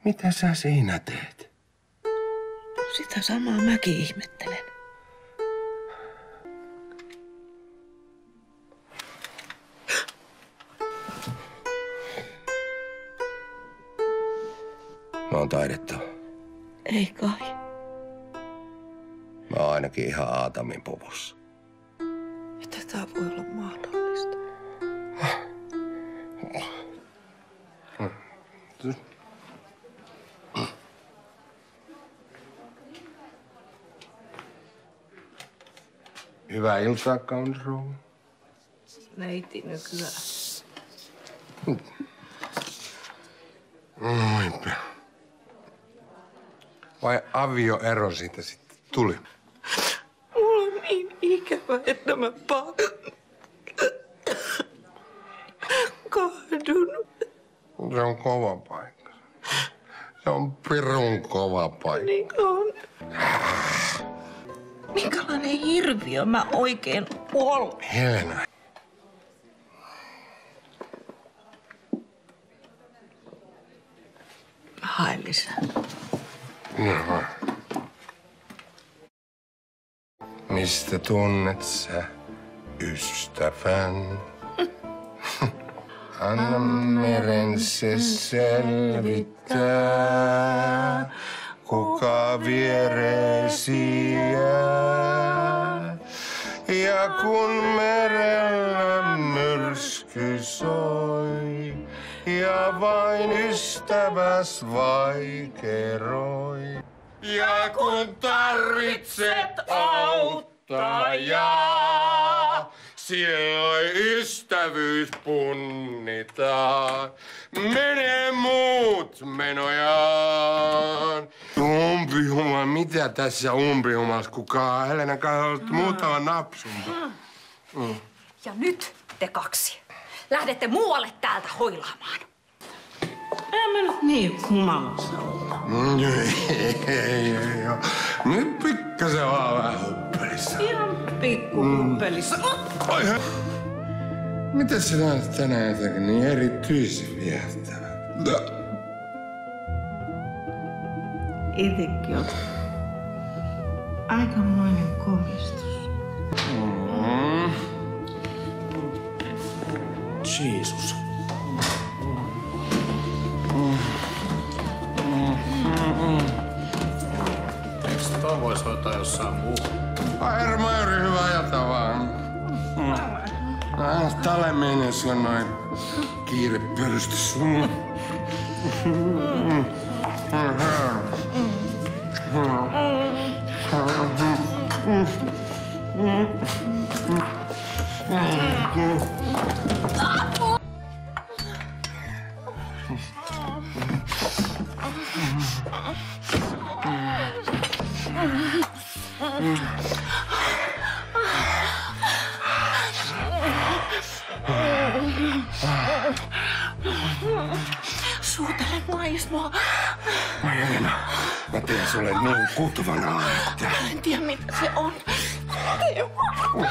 Mitä sä siinä teet? Sitä samaa mäkin ihmettelen. Mä oon taidetta. Ei kai. Mä oon ainakin ihan Aatamin puvussa. Miten tää voi olla mahdollista? Hyvää iltaa, kaunis rouva. Neiti nykyään. Noinpä. Vai avioero siitä sitten tuli? Mulla on niin ikävä, että mä kahdun. Se on kova paikka. Se on pirun kova paikka. Niin on. Minkälainen hirviö mä oikein olen? Helena. Hae lisää. Jaha. Mistä tunnet sä ystävän? Anna meren se selvittää, kuka viereesi jää. Ja kun merellä myrsky soi, ja vain ystäväs vaikeroi. Ja kun tarvitset auttajaa, silloin ystävyys punnitaan. Mene muut menojaan. Umpihuma, mitä tässä umpihumassa kukaan? Helena, katsot muutaman napsun. Ja nyt te kaksi lähdette muualle täältä hoilaamaan. En mä nyt niin humalassa olla. Ei. Nyt pikkasen vaan vähän huppelissa. Ihan pikkuhuppelissa. Oi, mitä sä näet tänään jotenkin niin erityisen viehättävä? Itekin on aikamoinen komistus. Jeesus. Eikö toi vois hoitaa jossain muualla? Hermauri, hyvä ajata vaan. Tälle mennessä on noin kiirepörstys. Suutele naismoa. Helena, mä teen sulle niin kutvana, että... En tiedä, mitä se on. Tee vaan.